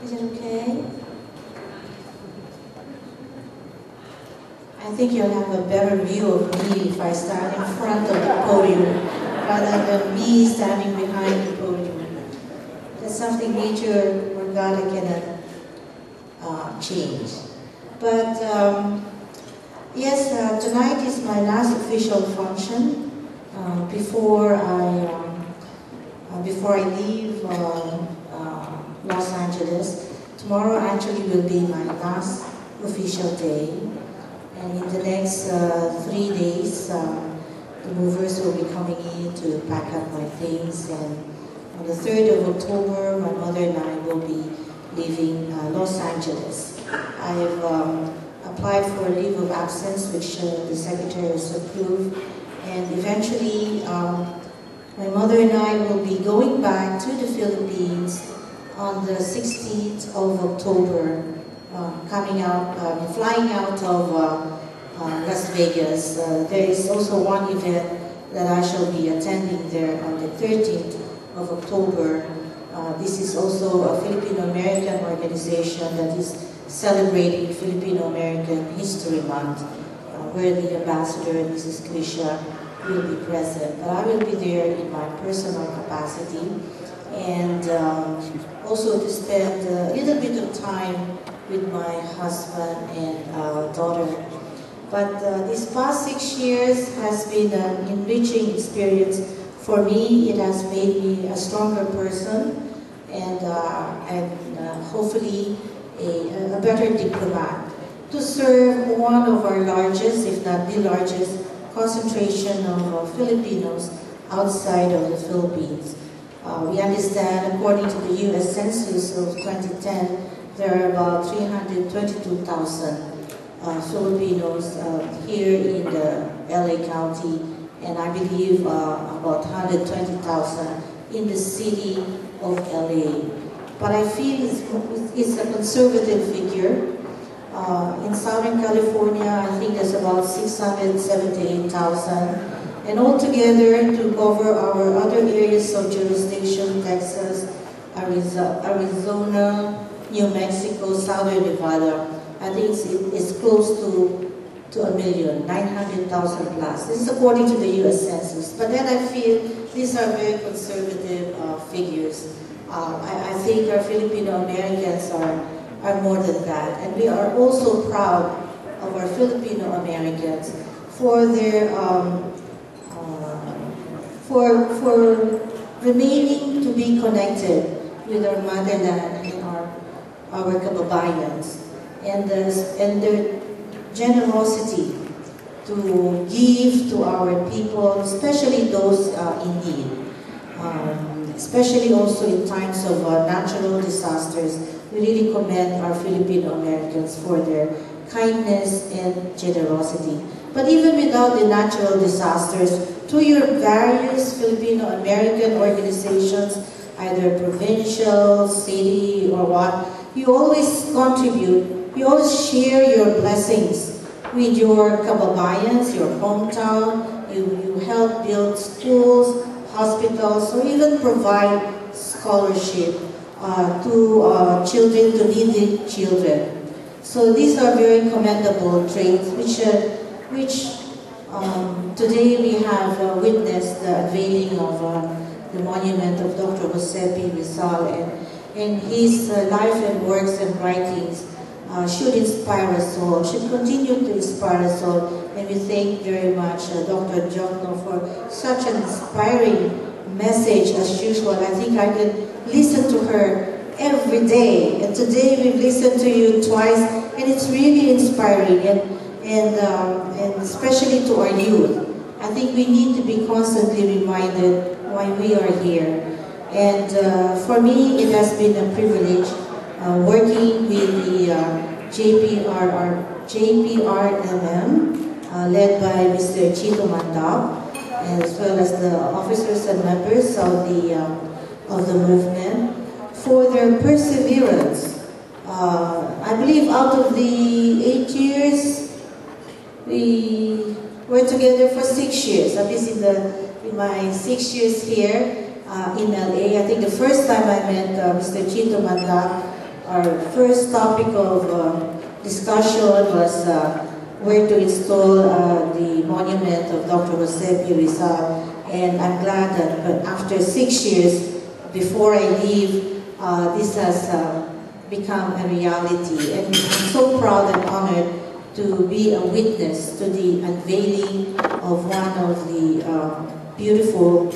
Is it okay? I think you'll have a better view of me if I stand in front of the podium rather than me standing behind the podium. That's something nature or God cannot change. But yes, tonight is my last official function before I leave Los Angeles. Tomorrow actually will be my last official day. And in the next 3 days, the movers will be coming in to pack up my things. And on the 3rd of October, my mother and I will be leaving Los Angeles. I've applied for a leave of absence, which the Secretary has approved. And eventually, my mother and I will be going back to the Philippines on the 16th of October, flying out of Las Vegas. There is also one event that I shall be attending there on the 13th of October. This is also a Filipino-American organization that is celebrating Filipino-American History Month, where the ambassador, Mrs. Krisha, will be present. But I will be there in my personal capacity, and also to spend a little bit of time with my husband and daughter. But these past 6 years has been an enriching experience for me. It has made me a stronger person and hopefully a better diplomat to serve one of our largest, if not the largest, concentration of Filipinos outside of the Philippines. We understand, according to the U.S. Census of 2010, there are about 322,000 Filipinos here in the LA County, and I believe about 120,000 in the city of LA. But I feel it's a conservative figure. In Southern California, I think there's about 678,000. And altogether, to cover our other areas of jurisdiction, Texas, Arizona, New Mexico, Southern Nevada, I think it's close to 1,900,000 plus. This is according to the U.S. Census. But then I feel these are very conservative figures. I think our Filipino Americans are more than that. And we are also proud of our Filipino Americans for their for remaining to be connected with our motherland and our kababayans, and their generosity to give to our people, especially those in need, especially also in times of natural disasters. We really commend our Filipino Americans for their kindness and generosity. But even without the natural disasters, through your various Filipino American organizations, either provincial, city, or what, you always contribute, you always share your blessings with your kababayans, your hometown. You help build schools, hospitals, or even provide scholarship to children, to needy children. So these are very commendable traits, which today we have witnessed the unveiling of the monument of Dr. Jose P. Rizal, and his life and works and writings should inspire us all, should continue to inspire us all. And we thank very much Dr. Jokno for such an inspiring message as usual. I think I can listen to her every day, and today we've listened to you twice, and it's really inspiring, and especially to our youth. I think we need to be constantly reminded why we are here. And for me, it has been a privilege working with the JPRMM, led by Mr. Chito Mandap, as well as the officers and members of the movement, for their perseverance. I believe out of the 8 years, we were together for 6 years, at least in my 6 years here in LA. I think the first time I met Mr. Chito Mandap our first topic of discussion was where to install the monument of Dr. Jose P. Rizal. And I'm glad that after 6 years before I leave, this has become a reality. And I'm so proud and honored to be a witness to the unveiling of one of the beautiful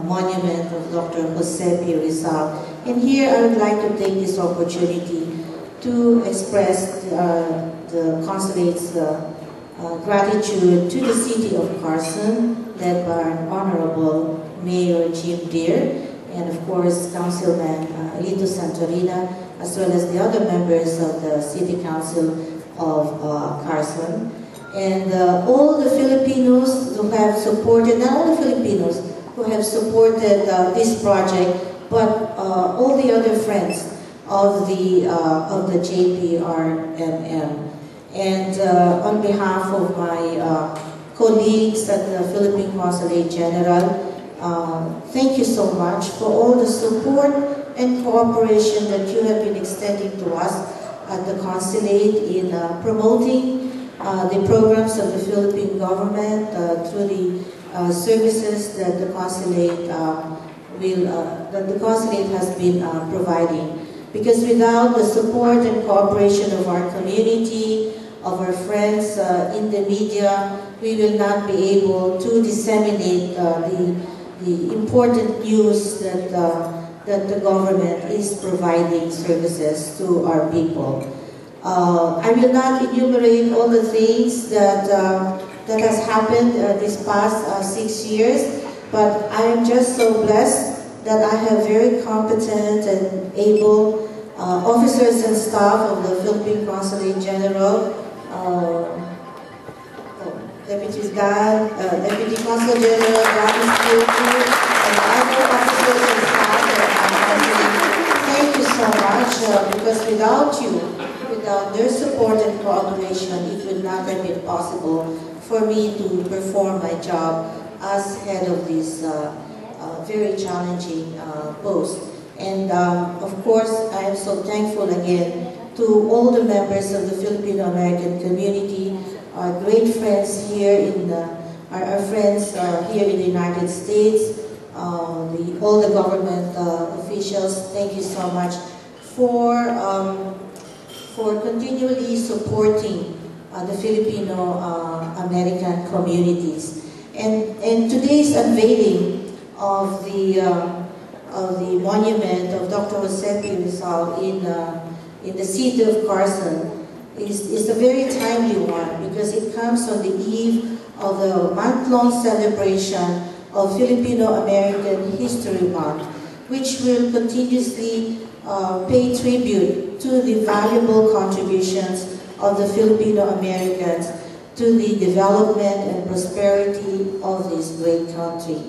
monument of Dr. Jose P. Rizal. And here I would like to take this opportunity to express the consulate's gratitude to the city of Carson, led by our Honorable Mayor Jim Deere, and of course Councilman Elito Santorina, as well as the other members of the City Council of Carson. And all the Filipinos who have supported, not all the Filipinos who have supported this project, but all the other friends of the JPRMM. And on behalf of my colleagues at the Philippine Consulate General, thank you so much for all the support and cooperation that you have been extending to us at the consulate in promoting the programs of the Philippine government through the services that the consulate has been providing. Because without the support and cooperation of our community, of our friends in the media, we will not be able to disseminate the important news that the government is providing services to our people. I will not enumerate all the things that has happened this past 6 years, but I am just so blessed that I have very competent and able officers and staff of the Philippine Consulate General, Deputy Dan, Deputy Consul General Dan Escudero, and other officers and staff that thank you so much, because without you, without their support and cooperation, it would not have been possible for me to perform my job as head of this very challenging post. And of course, I am so thankful again to all the members of the Filipino-American community, our great friends here in our friends here in the United States, all the government officials. Thank you so much for continually supporting the Filipino-American communities. And today's unveiling of the monument of Dr. Jose P. Rizal in the city of Carson is a very timely one, because it comes on the eve of the month-long celebration of Filipino-American History Month, which will continuously pay tribute to the valuable contributions of the Filipino-Americans to the development and prosperity of this great country.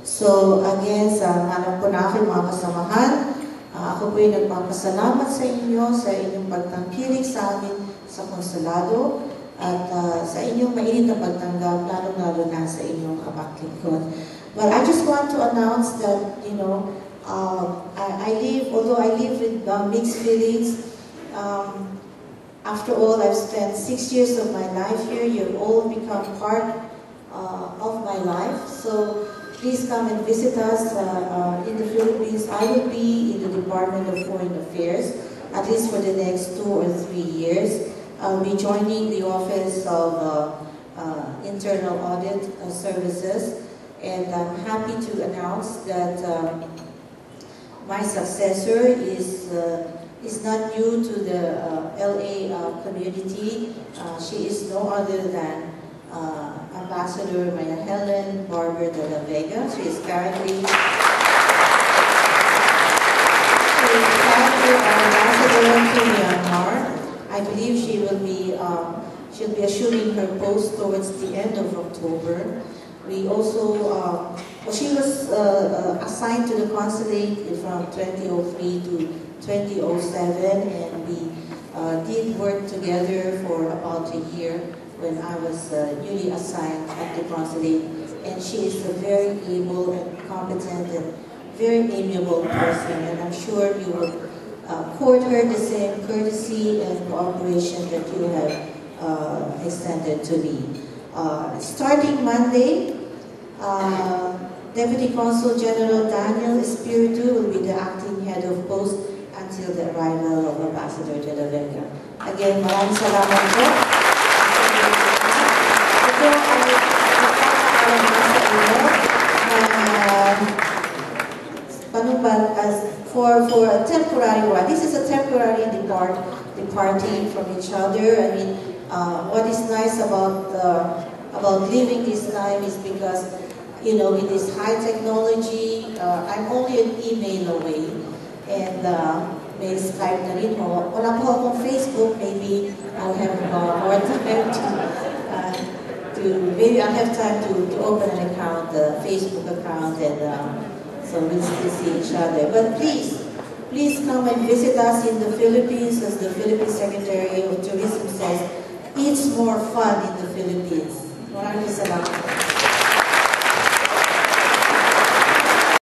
So again, sa ngalan po na aking mga kasamahan, ako po ay nagpapasalamat sa inyo sa inyong pagtangkilik sa amin sa konsulado at sa inyong mainit na pagtanggap, lalong-lalo na sa inyong kapaglingkod. Well, I just want to announce that, you know, although I live with mixed feelings, after all, I've spent 6 years of my life here. You've all become part of my life. So please come and visit us in the Philippines. I will be in the Department of Foreign Affairs, at least for the next 2 or 3 years. I'll be joining the Office of Internal Audit Services, and I'm happy to announce that my successor is not new to the LA community. She is no other than Ambassador Maya Helen Barber de la Vega. She is currently our ambassador to Myanmar. I believe she'll be assuming her post towards the end of October. We also, she was assigned to the consulate from 2003 to 2007, and we did work together for about a year when I was newly assigned at the consulate. And she is a very able and competent and very amiable person, and I'm sure you will accord her the same courtesy and cooperation that you have extended to me. Starting Monday, Deputy Consul General Daniel Espiritu will be the acting head of post until the arrival of Ambassador de la Vega. Again, maraming salamat po. For a temporary one, this is a temporary departing from each other. I mean, what is nice about living this time is because, you know, with this high technology, I'm only an email away, and may Skype na rin mo. Wala po akong Facebook, maybe I'll have more time maybe I'll have time to open an account, a Facebook account, and so we'll still see each other. But please come and visit us in the Philippines. As the Philippine Secretary of Tourism says, it's more fun in the Philippines. Maraming salamat.